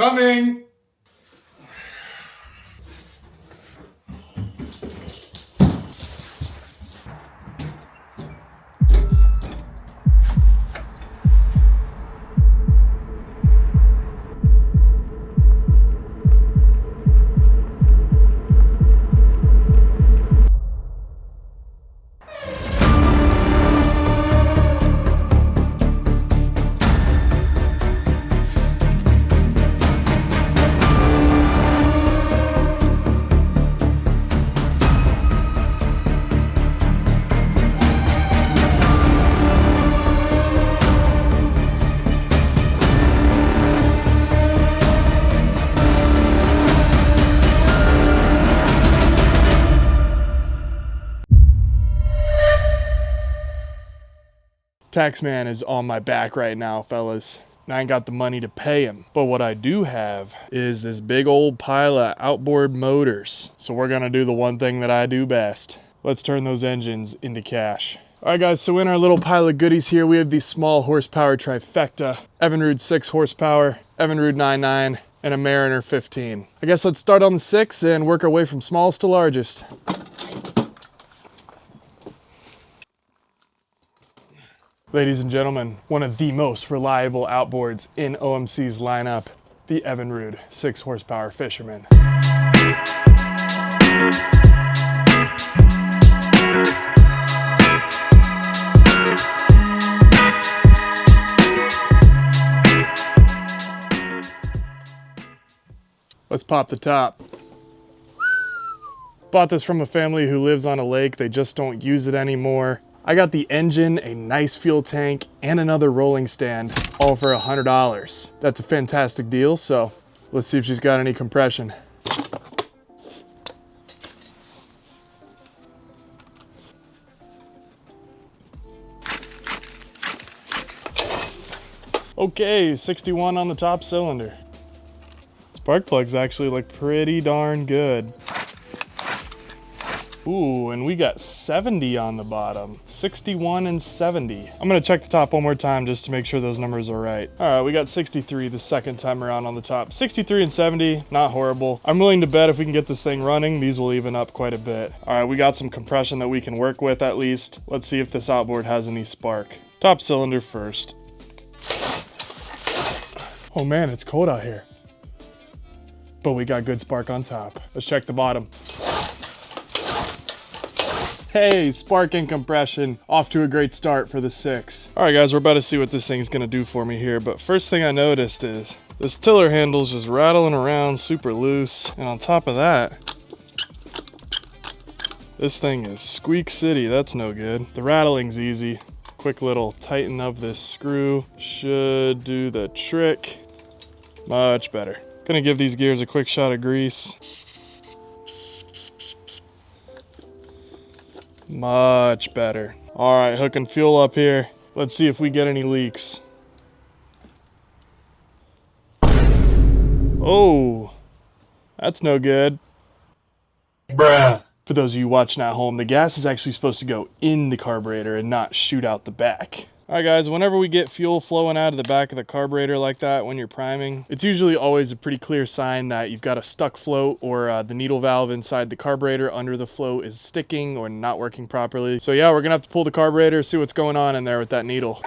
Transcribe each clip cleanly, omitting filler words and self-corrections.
Coming! Taxman is on my back right now, fellas. And I ain't got the money to pay him. But what I do have is this big old pile of outboard motors. So we're gonna do the one thing that I do best. Let's turn those engines into cash. All right, guys, so in our little pile of goodies here, we have the small horsepower trifecta. Evinrude 6 horsepower, Evinrude 9.9, and a Mariner 15. I guess let's start on the 6 and work our way from smallest to largest. Ladies and gentlemen, one of the most reliable outboards in OMC's lineup, the Evinrude 6 horsepower Fisherman. Let's pop the top. Bought this from a family who lives on a lake. They just don't use it anymore. I got the engine, a nice fuel tank, and another rolling stand, all for $100. That's a fantastic deal, so let's see if she's got any compression. Okay, 61 on the top cylinder. Spark plugs actually look pretty darn good. Ooh, and we got 70 on the bottom. 61 and 70. I'm gonna check the top one more time just to make sure those numbers are right. All right, we got 63 the second time around on the top. 63 and 70, not horrible. I'm willing to bet if we can get this thing running, these will even up quite a bit. All right, we got some compression that we can work with at least. Let's see if this outboard has any spark. Top cylinder first. Oh man, it's cold out here. But we got good spark on top. Let's check the bottom. Hey, spark and compression, off to a great start for the 6. All right, guys, we're about to see what this thing's gonna do for me here, but first thing I noticed is this tiller handle's just rattling around super loose, and on top of that, this thing is squeak city. That's no good. The rattling's easy. Quick little tighten of this screw should do the trick. Much better. Gonna give these gears a quick shot of grease. Much better. All right, hooking fuel up here. Let's see if we get any leaks. Oh, that's no good. Bruh. For those of you watching at home, the gas is actually supposed to go in the carburetor and not shoot out the back. All right, guys, whenever we get fuel flowing out of the back of the carburetor like that when you're priming, it's usually always a pretty clear sign that you've got a stuck float or the needle valve inside the carburetor under the float is sticking or not working properly. So yeah, we're gonna have to pull the carburetor, see what's going on in there with that needle.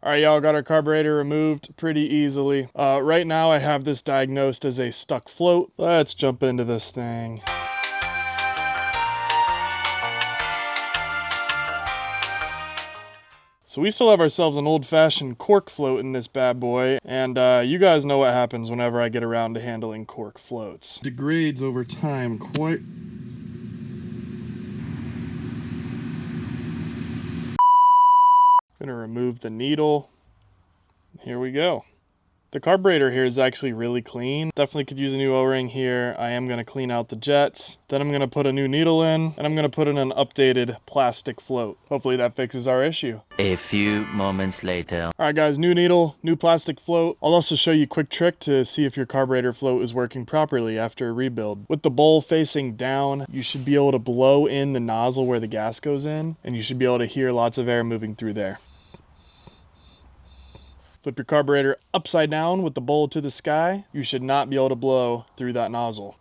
All right, y'all, got our carburetor removed pretty easily. Right now I have this diagnosed as a stuck float. Let's jump into this thing. So we still have ourselves an old-fashioned cork float in this bad boy, and you guys know what happens whenever I get around to handling cork floats. Degrades over time quite... Gonna remove the needle. Here we go. The carburetor here is actually really clean. Definitely could use a new O-ring here. I am gonna clean out the jets. Then I'm gonna put a new needle in, and I'm gonna put in an updated plastic float. Hopefully that fixes our issue. A few moments later. All right guys, new needle, new plastic float. I'll also show you a quick trick to see if your carburetor float is working properly after a rebuild. With the bowl facing down, you should be able to blow in the nozzle where the gas goes in, and you should be able to hear lots of air moving through there. Flip your carburetor upside down with the bowl to the sky. You should not be able to blow through that nozzle.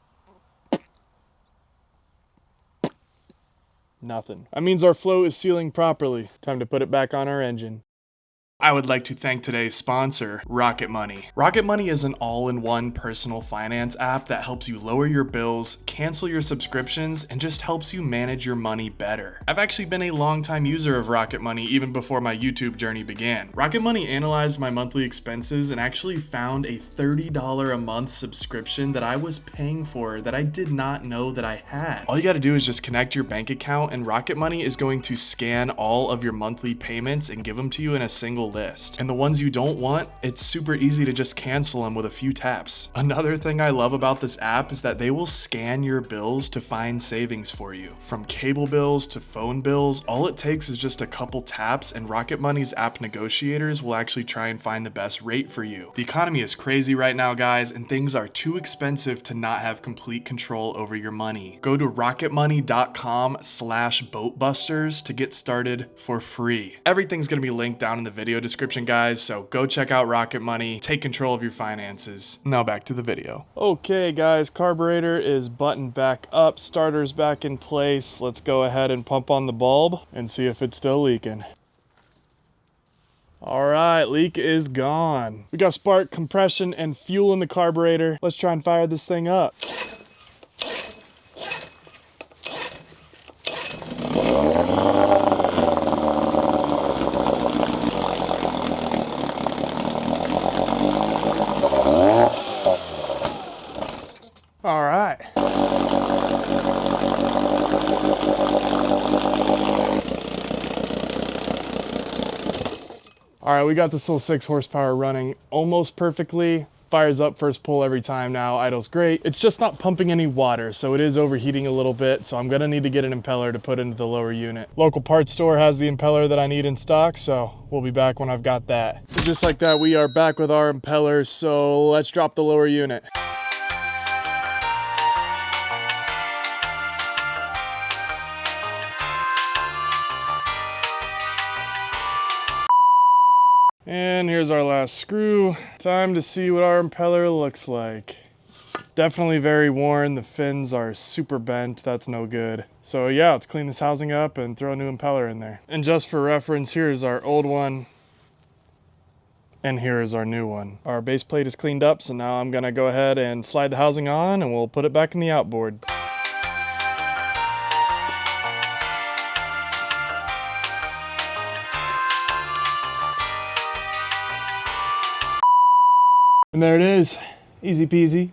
Nothing. That means our flow is sealing properly. Time to put it back on our engine. I would like to thank today's sponsor, Rocket Money. Rocket Money is an all-in-one personal finance app that helps you lower your bills, cancel your subscriptions, and just helps you manage your money better. I've actually been a long-time user of Rocket Money even before my YouTube journey began. Rocket Money analyzed my monthly expenses and actually found a $30 a month subscription that I was paying for that I did not know that I had. All you gotta do is just connect your bank account, and Rocket Money is going to scan all of your monthly payments and give them to you in a single list. And the ones you don't want, it's super easy to just cancel them with a few taps. Another thing I love about this app is that they will scan your bills to find savings for you. From cable bills to phone bills, all it takes is just a couple taps, and Rocket Money's app negotiators will actually try and find the best rate for you. The economy is crazy right now, guys, and things are too expensive to not have complete control over your money. Go to rocketmoney.com/boatbusters to get started for free. Everything's gonna be linked down in the video description, guys, so go check out Rocket Money, take control of your finances. Now back to the video. Okay guys, carburetor is buttoned back up, starter's back in place. Let's go ahead and pump on the bulb and see if it's still leaking. All right, leak is gone. We got spark, compression, and fuel in the carburetor. Let's try and fire this thing up. All right. All right, we got this little 6 horsepower running almost perfectly. Fires up first pull every time now, idles great. It's just not pumping any water, so it is overheating a little bit, so I'm gonna need to get an impeller to put into the lower unit. Local parts store has the impeller that I need in stock, so we'll be back when I've got that. Just like that, we are back with our impeller, so let's drop the lower unit. And here's our last screw. Time to see what our impeller looks like. Definitely very worn. The fins are super bent. That's no good. So yeah, let's clean this housing up and throw a new impeller in there. And just for reference, here's our old one. And here is our new one. Our base plate is cleaned up, so now I'm gonna go ahead and slide the housing on and we'll put it back in the outboard. And there it is, easy peasy,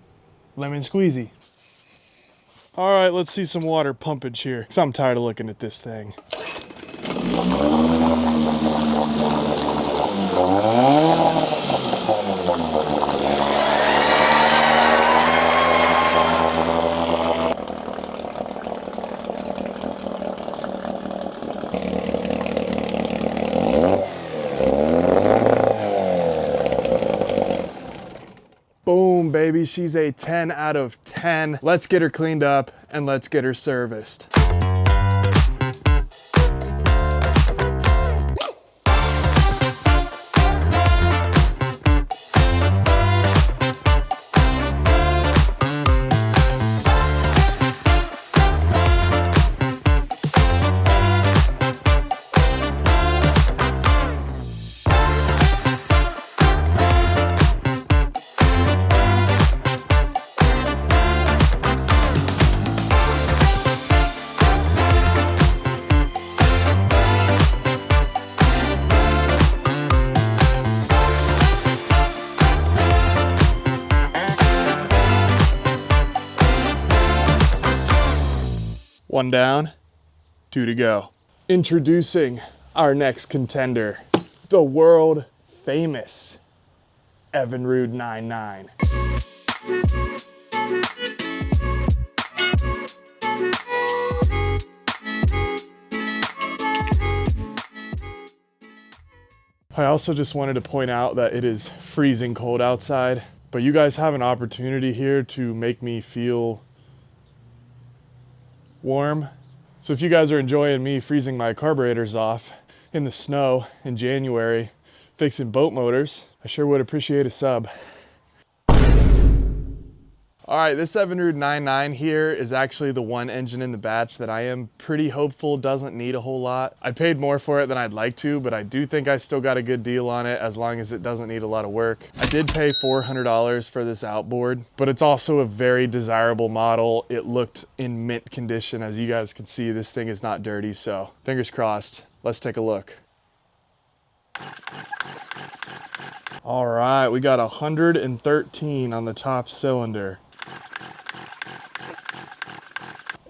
lemon squeezy. All right, let's see some water pumpage here, because I'm tired of looking at this thing. Boom, baby, she's a 10 out of 10. Let's get her cleaned up and let's get her serviced. One down, 2 to go. Introducing our next contender. the world famous Evinrude 99. I also just wanted to point out that it is freezing cold outside, but you guys have an opportunity here to make me feel warm. So if you guys are enjoying me freezing my carburetors off in the snow in January, fixing boat motors, I sure would appreciate a sub. All right, this Evinrude 99 here is actually the one engine in the batch that I am pretty hopeful doesn't need a whole lot. I paid more for it than I'd like to, but I do think I still got a good deal on it as long as it doesn't need a lot of work. I did pay $400 for this outboard, but it's also a very desirable model. It looked in mint condition. As you guys can see, this thing is not dirty, so fingers crossed. Let's take a look. All right, we got 113 on the top cylinder.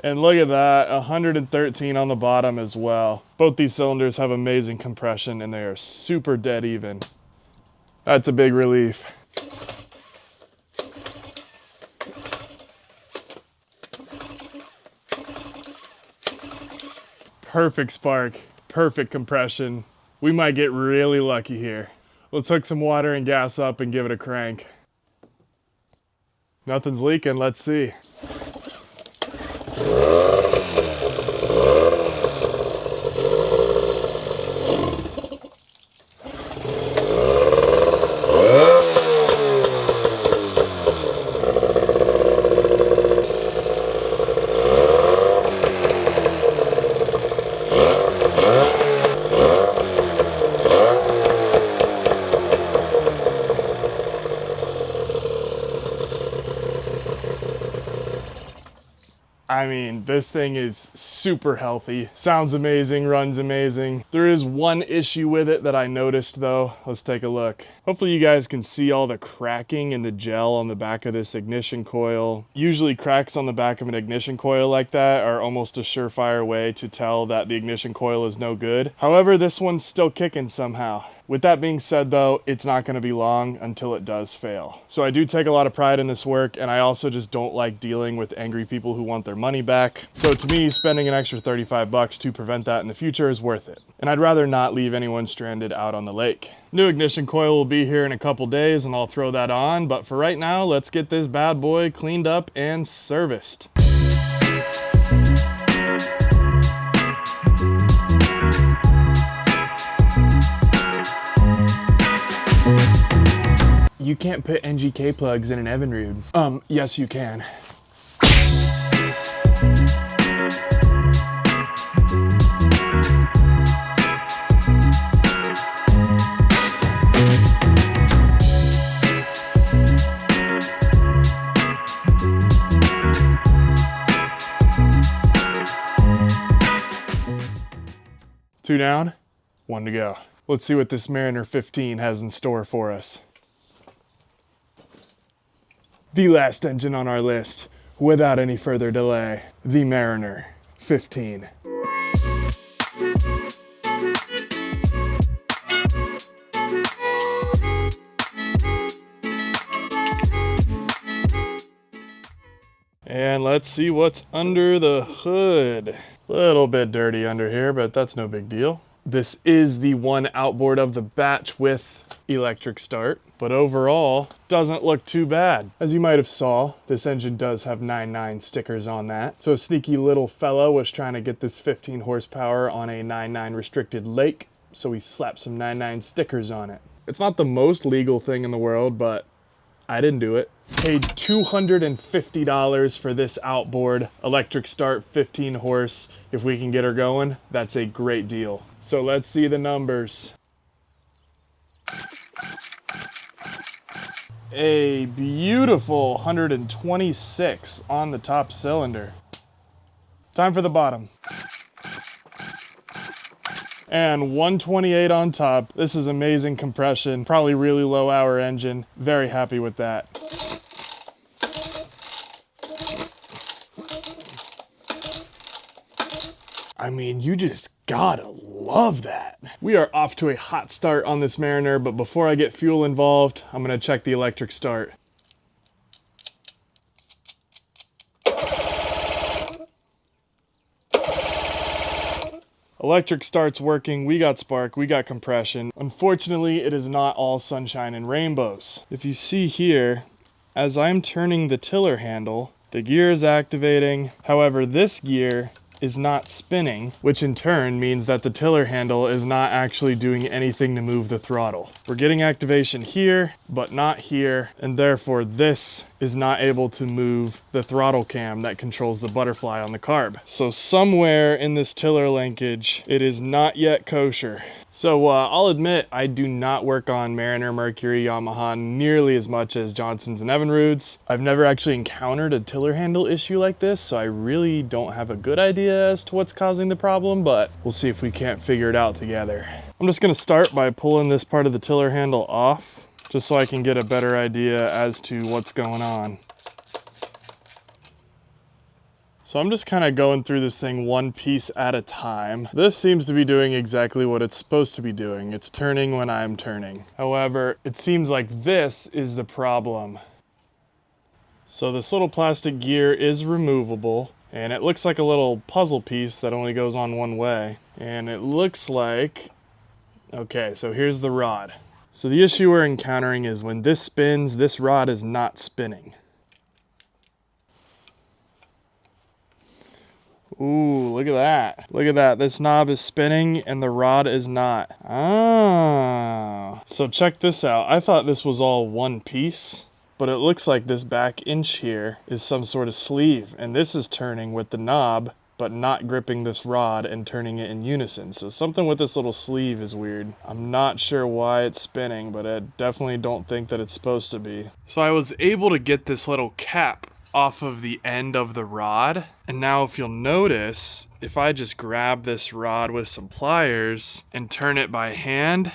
And look at that, 113 on the bottom as well. Both these cylinders have amazing compression and they are super dead even. That's a big relief. Perfect spark, perfect compression. We might get really lucky here. Let's hook some water and gas up and give it a crank. Nothing's leaking, let's see. I mean, this thing is super healthy, sounds amazing, runs amazing. There is one issue with it that I noticed though. Let's take a look. Hopefully you guys can see all the cracking in the gel on the back of this ignition coil. Usually cracks on the back of an ignition coil like that are almost a surefire way to tell that the ignition coil is no good. However, this one's still kicking somehow. With that being said though, it's not gonna be long until it does fail. So I do take a lot of pride in this work, and I also just don't like dealing with angry people who want their money back. So to me, spending an extra 35 bucks to prevent that in the future is worth it. And I'd rather not leave anyone stranded out on the lake. New ignition coil will be here in a couple days and I'll throw that on, but for right now, let's get this bad boy cleaned up and serviced. You can't put NGK plugs in an Evinrude. Yes you can. Two down, one to go. Let's see what this Mariner 15 has in store for us. The last engine on our list, without any further delay, the Mariner 15. And let's see what's under the hood. A little bit dirty under here, but that's no big deal. This is the one outboard of the batch with electric start, but overall doesn't look too bad. As you might have saw, this engine does have 99 stickers on that. So a sneaky little fella was trying to get this 15 horsepower on a 99 restricted lake, so we slapped some 99 stickers on it. It's not the most legal thing in the world, but I didn't do it. Paid $250 for this outboard, electric start, 15 horse. If we can get her going, that's a great deal. So let's see the numbers. A beautiful 126 on the top cylinder. Time for the bottom. And 128 on top. This is amazing compression, probably really low hour engine. Very happy with that. I mean, you just gotta love that. We are off to a hot start on this Mariner, but before I get fuel involved, I'm gonna check the electric start. Electric start's working, we got spark, we got compression. Unfortunately, it is not all sunshine and rainbows. If you see here, as I'm turning the tiller handle, the gear is activating. However, this gear is not spinning, which in turn means that the tiller handle is not actually doing anything to move the throttle. We're getting activation here, but not here, and therefore this is not able to move the throttle cam that controls the butterfly on the carb. So somewhere in this tiller linkage, it is not yet kosher. So I'll admit, I do not work on Mariner, Mercury, Yamaha nearly as much as Johnson's and Evinrude's. I've never actually encountered a tiller handle issue like this, so I really don't have a good idea as to what's causing the problem, but we'll see if we can't figure it out together. I'm just gonna start by pulling this part of the tiller handle off, just so I can get a better idea as to what's going on. So I'm just kind of going through this thing one piece at a time. This seems to be doing exactly what it's supposed to be doing. It's turning when I'm turning. However, it seems like this is the problem. So this little plastic gear is removable, and it looks like a little puzzle piece that only goes on one way. And it looks like, okay, so here's the rod. So the issue we're encountering is when this spins, this rod is not spinning. Ooh, look at that. Look at that. This knob is spinning and the rod is not. Ah. So check this out. I thought this was all one piece, but it looks like this back inch here is some sort of sleeve, and this is turning with the knob, but not gripping this rod and turning it in unison. So something with this little sleeve is weird. I'm not sure why it's spinning, but I definitely don't think that it's supposed to be. So I was able to get this little cap off of the end of the rod. And now if you'll notice, if I just grab this rod with some pliers and turn it by hand,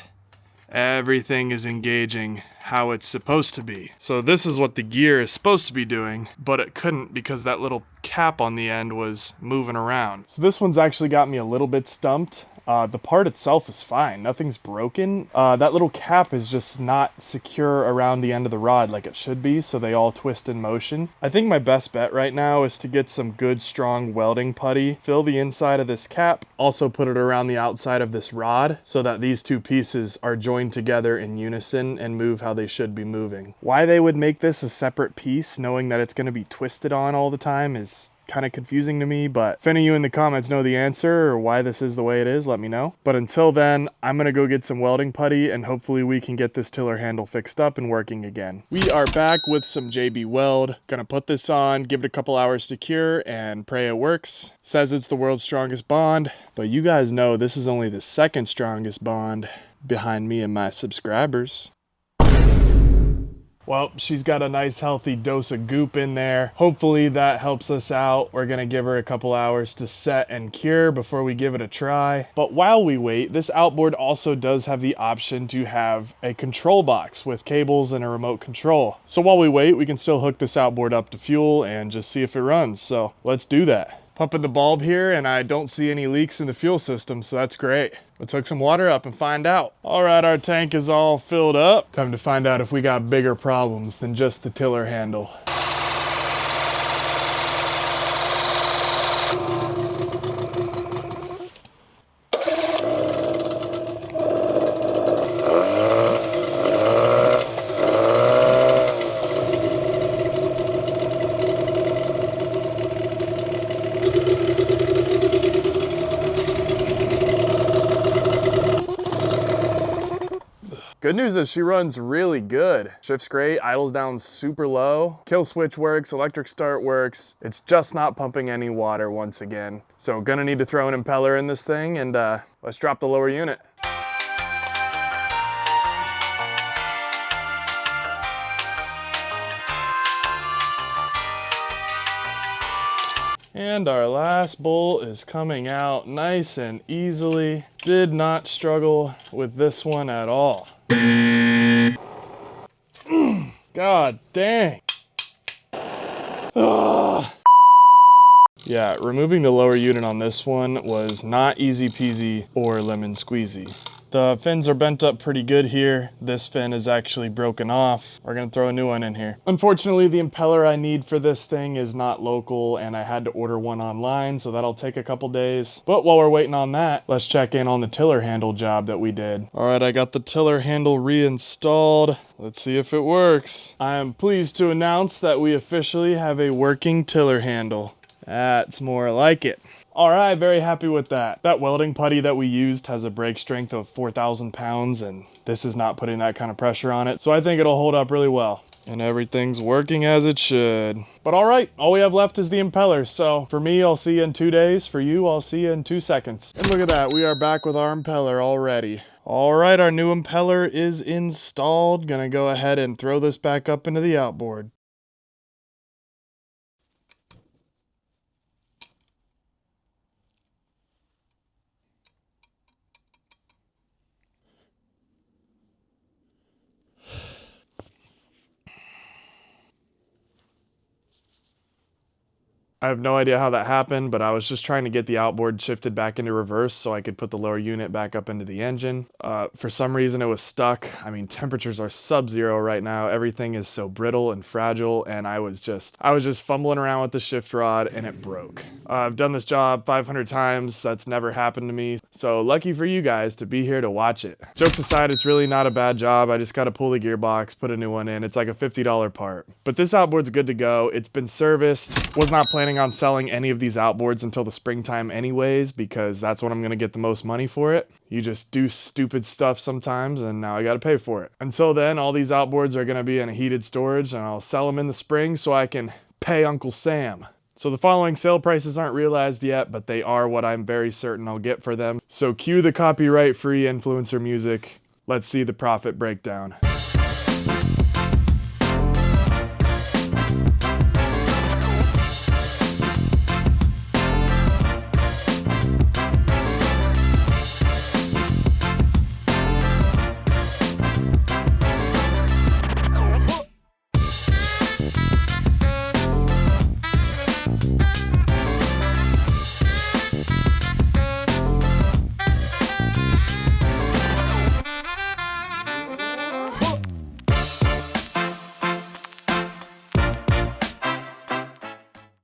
everything is engaging how it's supposed to be. So this is what the gear is supposed to be doing, but it couldn't because that little cap on the end was moving around. So this one's actually got me a little bit stumped. The part itself is fine, nothing's broken. That little cap is just not secure around the end of the rod like it should be, so they all twist in motion. I think my best bet right now is to get some good strong welding putty, fill the inside of this cap, also put it around the outside of this rod so that these two pieces are joined together in unison and move how they should be moving. Why they would make this a separate piece knowing that it's going to be twisted on all the time is kind of confusing to me, but if any of you in the comments know the answer or why this is the way it is, let me know. But until then, I'm gonna go get some welding putty and hopefully we can get this tiller handle fixed up and working again. We are back with some JB Weld. Gonna put this on, give it a couple hours to cure, and pray it works. Says it's the world's strongest bond, but you guys know this is only the second strongest bond behind me and my subscribers. Well, she's got a nice healthy dose of goop in there. Hopefully that helps us out. We're gonna give her a couple hours to set and cure before we give it a try. But while we wait, this outboard also does have the option to have a control box with cables and a remote control. So while we wait, we can still hook this outboard up to fuel and just see if it runs. So let's do that. Pumping the bulb here and I don't see any leaks in the fuel system, so that's great. Let's hook some water up and find out. All right, our tank is all filled up. Time to find out if we got bigger problems than just the tiller handle. Good news is she runs really good. Shift's great, idles down super low. Kill switch works, electric start works. It's just not pumping any water once again. So gonna need to throw an impeller in this thing and let's drop the lower unit. And our last bolt is coming out nice and easily. Did not struggle with this one at all. God dang. Yeah, removing the lower unit on this one was not easy peasy or lemon squeezy. The fins are bent up pretty good here. This fin is actually broken off. We're gonna throw a new one in here. Unfortunately, the impeller I need for this thing is not local, and I had to order one online, so that'll take a couple days. But while we're waiting on that, let's check in on the tiller handle job that we did. All right, I got the tiller handle reinstalled. Let's see if it works. I am pleased to announce that we officially have a working tiller handle. That's more like it. All right, very happy with that. That welding putty that we used has a brake strength of 4,000 pounds, and this is not putting that kind of pressure on it. So I think it'll hold up really well. And everything's working as it should. But all right, all we have left is the impeller. So for me, I'll see you in 2 days. For you, I'll see you in 2 seconds. And look at that, we are back with our impeller already. All right, our new impeller is installed. Gonna go ahead and throw this back up into the outboard. I have no idea how that happened, but I was just trying to get the outboard shifted back into reverse so I could put the lower unit back up into the engine. For some reason it was stuck. I mean, temperatures are sub-zero right now. Everything is so brittle and fragile, and I was just fumbling around with the shift rod and it broke. I've done this job 500 times. That's never happened to me. So lucky for you guys to be here to watch it. Jokes aside, it's really not a bad job. I just got to pull the gearbox, put a new one in. It's like a $50 part. But this outboard's good to go. It's been serviced. Was not planning on selling any of these outboards until the springtime anyways, because that's when I'm gonna get the most money for it. You just do stupid stuff sometimes, and now I gotta pay for it. Until then, all these outboards are gonna be in a heated storage, and I'll sell them in the spring so I can pay Uncle Sam. So the following sale prices aren't realized yet, but they are what I'm very certain I'll get for them. So cue the copyright-free influencer music. Let's see the profit breakdown.